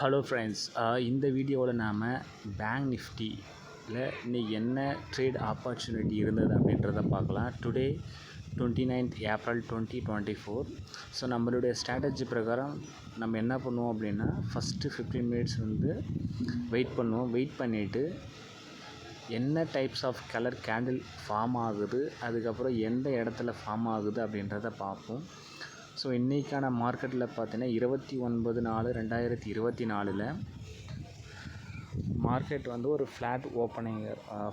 Hello friends, இந்த வீடியோவில் நாம் பேங்க் நிஃப்டியில் இன்றைக்கி என்ன ட்ரேட் ஆப்பர்ச்சுனிட்டி இருந்தது அப்படின்றத பார்க்கலாம். Today 29th April 2024. ஸோ நம்மளுடைய ஸ்ட்ராட்டஜி பிரகாரம் நம்ம என்ன பண்ணுவோம் அப்படின்னா, ஃபஸ்ட்டு 15 மினிட்ஸ் வந்து வெயிட் பண்ணுவோம். வெயிட் பண்ணிவிட்டு என்ன types of colour candle form ஆகுது, அதுக்கப்புறம் எந்த இடத்துல ஃபார்ம் ஆகுது அப்படின்றத பார்ப்போம். ஸோ இன்றைக்கான மார்க்கெட்டில் பார்த்தீங்கன்னா 29/4/2024 மார்க்கெட் வந்து ஒரு ஃப்ளாட் ஓப்பனிங்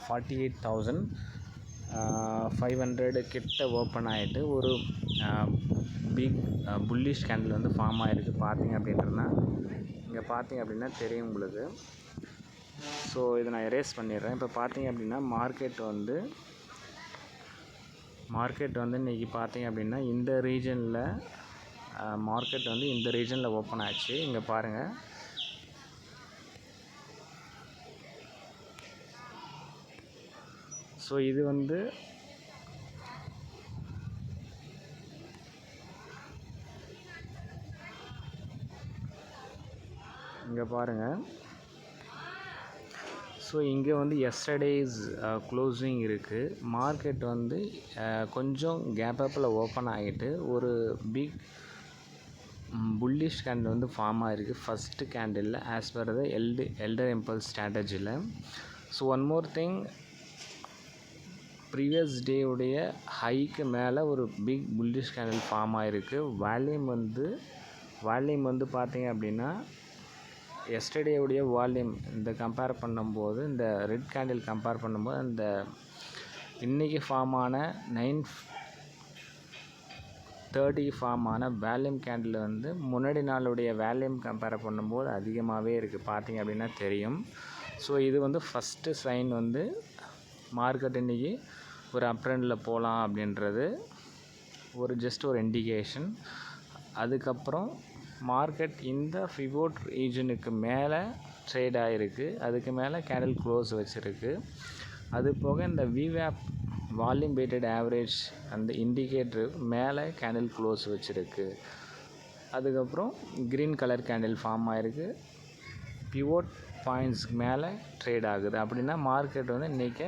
48,500 கிட்ட ஓப்பன் ஆகிட்டு ஒரு பிக் புல்லிஷ் கேண்டில் வந்து ஃபார்ம் ஆகிருக்கு. பார்த்தீங்க அப்படின்றனா இங்கே பார்த்தீங்க அப்படின்னா தெரியும் உங்களுக்கு. ஸோ இதை நான் எரேஸ் பண்ணிடுறேன். இப்போ பார்த்தீங்க அப்படின்னா மார்க்கெட் வந்து இன்றைக்கி பார்த்தீங்க அப்படின்னா இந்த ரீஜனில் மார்க்கெட் வந்து இந்த ரீஜனில் ஓப்பன் ஆச்சு. இங்கே பாருங்கள், ஸோ இது வந்து இங்கே பாருங்கள். ஸோ இங்கே வந்து எஸ்டர்டேஸ் க்ளோசிங் இருக்குது. மார்க்கெட் வந்து கொஞ்சம் கேப் அப்பில் ஓப்பன் ஆகிட்டு ஒரு பிக் புல்லிஷ் கேண்டில் வந்து ஃபார்ம் ஆகிருக்கு ஃபஸ்ட்டு கேண்டிலில் as per the elder impulse ஸ்ட்ராட்டஜியில். So one more thing, previous டேவுடைய ஹைக்கு மேலே ஒரு பிக் புல்லிஷ் கேண்டில் ஃபார்ம் ஆகிருக்கு. வால்யூம் வந்து பார்த்தீங்க அப்படின்னா எஸ்டர்டேவுடைய வால்யூம் இந்த கம்பேர் பண்ணும்போது, இந்த ரெட் கேண்டில் கம்பேர் பண்ணும்போது, அந்த இன்றைக்கி ஃபார்ம் ஆன 9:30 ஃபார்ம் ஆன வால்யூம் கேண்டில் வந்து முன்னாடி நாளுடைய வால்யூம் கம்பேர் பண்ணும்போது அதிகமாகவே இருக்குது. பார்த்தீங்க அப்படின்னா தெரியும். ஸோ இது வந்து ஃபஸ்ட்டு சைன் வந்து மார்க்கெட் இன்றைக்கி ஒரு அப் ட்ரெண்டில் போகலாம் அப்படின்றது ஜஸ்ட் ஒரு இண்டிகேஷன். அதுக்கப்புறம் மார்க்கெட் இந்த பிவோட் ரீஜனுக்கு மேலே ட்ரேட் ஆகிருக்கு. அதுக்கு மேலே கேண்டில் க்ளோஸ் வச்சுருக்கு. அது போக இந்த விவேப் வால்யூம் வெயிட்டட் ஆவரேஜ் அந்த இண்டிகேட்டர் மேலே கேண்டில் க்ளோஸ் வச்சுருக்கு. அதுக்கப்புறம் க்ரீன் கலர் கேண்டில் ஃபார்ம் ஆகிருக்கு. பிவோட் பாயிண்ட்ஸ்க்கு மேலே ட்ரேட் ஆகுது. அப்படின்னா மார்க்கெட் வந்து இன்றைக்கி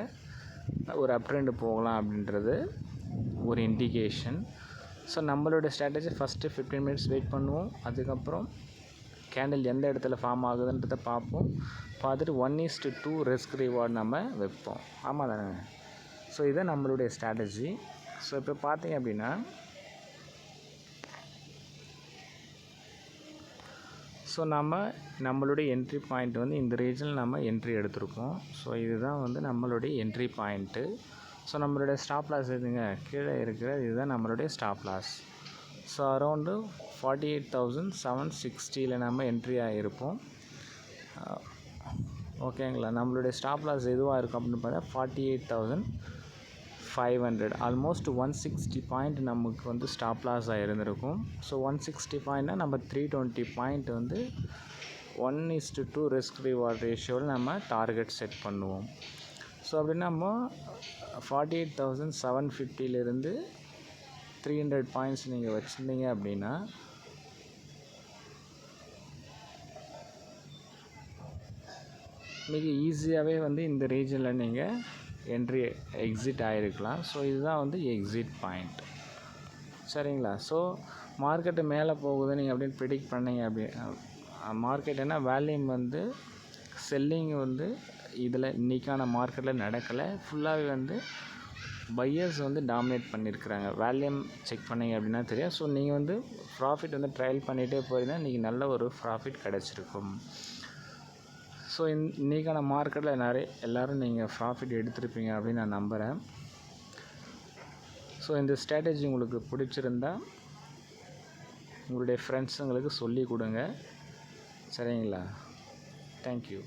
ஒரு அப் ட்ரெண்டு போகலாம் அப்படின்றது ஒரு இண்டிகேஷன். ஸோ நம்மளோட ஸ்ட்ராட்டஜி ஃபஸ்ட்டு 15 மினிட்ஸ் வெயிட் பண்ணுவோம். அதுக்கப்புறம் கேண்டில் எந்த இடத்துல ஃபார்ம் ஆகுதுன்றதை பார்ப்போம். பார்த்துட்டு 1:2 ரிஸ்க் ரிவார்ட் நம்ம வைப்போம். ஆமாம் தானே? ஸோ இதுதான் நம்மளுடைய ஸ்ட்ராட்டஜி. ஸோ இப்போ பார்த்தீங்க அப்படின்னா ஸோ நம்மளுடைய என்ட்ரி பாயிண்ட் வந்து இந்த ரீஜனில் நம்ம என்ட்ரி எடுத்திருக்கோம். ஸோ இதுதான் வந்து நம்மளுடைய என்ட்ரி பாயிண்ட்டு. ஸோ நம்மளுடைய ஸ்டாப் லாஸ் எதுங்க கீழே இருக்கிற இதுதான் நம்மளுடைய ஸ்டாப் லாஸ். ஸோ அரௌண்டு 48,760 நம்ம என்ட்ரி ஆகிருப்போம். ஓகேங்களா? நம்மளுடைய ஸ்டாப் லாஸ் எதுவாக இருக்கும் அப்படின்னு பார்த்தா 48,500. ஆல்மோஸ்ட் 160 பாயிண்ட் நமக்கு வந்து ஸ்டாப் லாஸ் ஆகிருந்திருக்கும். ஸோ 160 பாயிண்ட்னா நம்ம 320 பாயிண்ட் வந்து 1:2 ரிஸ்க் ரிவார்ட் ரேஷியோவில் நம்ம டார்கெட் செட் பண்ணுவோம். ஸோ அப்படின்னா நம்ம 48,750 300 பாயிண்ட்ஸ் நீங்கள் வச்சுருந்தீங்க அப்படின்னா மிக ஈஸியாகவே வந்து இந்த ரீஜனில் நீங்கள் என்ட்ரி எக்ஸிட் ஆகிருக்கலாம். ஸோ இதுதான் வந்து எக்ஸிட் பாயிண்ட். சரிங்களா? ஸோ மார்க்கெட்டு மேலே போகுது நீங்கள் அப்படின்னு ப்ரிடிக்ட் பண்ணீங்க அப்படி மார்க்கெட் என்ன வேல்யூம் வந்து செல்லிங் வந்து இதில் இன்றைக்கான மார்க்கெட்டில் நடக்கலை. ஃபுல்லாகவே வந்து பையர்ஸ் வந்து டாமினேட் பண்ணியிருக்கிறாங்க. வேல்யூம் செக் பண்ணிங்க அப்படின்னா தெரியும். ஸோ நீங்கள் வந்து ப்ராஃபிட் வந்து ட்ரையல் பண்ணிகிட்டே போயிருந்தால் இன்றைக்கி நல்ல ஒரு ப்ராஃபிட் கிடச்சிருக்கும். ஸோ இன்றைக்கான மார்க்கெட்டில் எல்லோரும் நீங்கள் ப்ராஃபிட் எடுத்திருப்பீங்க அப்படின்னு நான் நம்புகிறேன். ஸோ இந்த ஸ்ட்ராட்டஜி உங்களுக்கு பிடிச்சிருந்தா உங்களுடைய ஃப்ரெண்ட்ஸுங்களுக்கு சொல்லி கொடுங்க. சரிங்களா? தேங்க்யூ.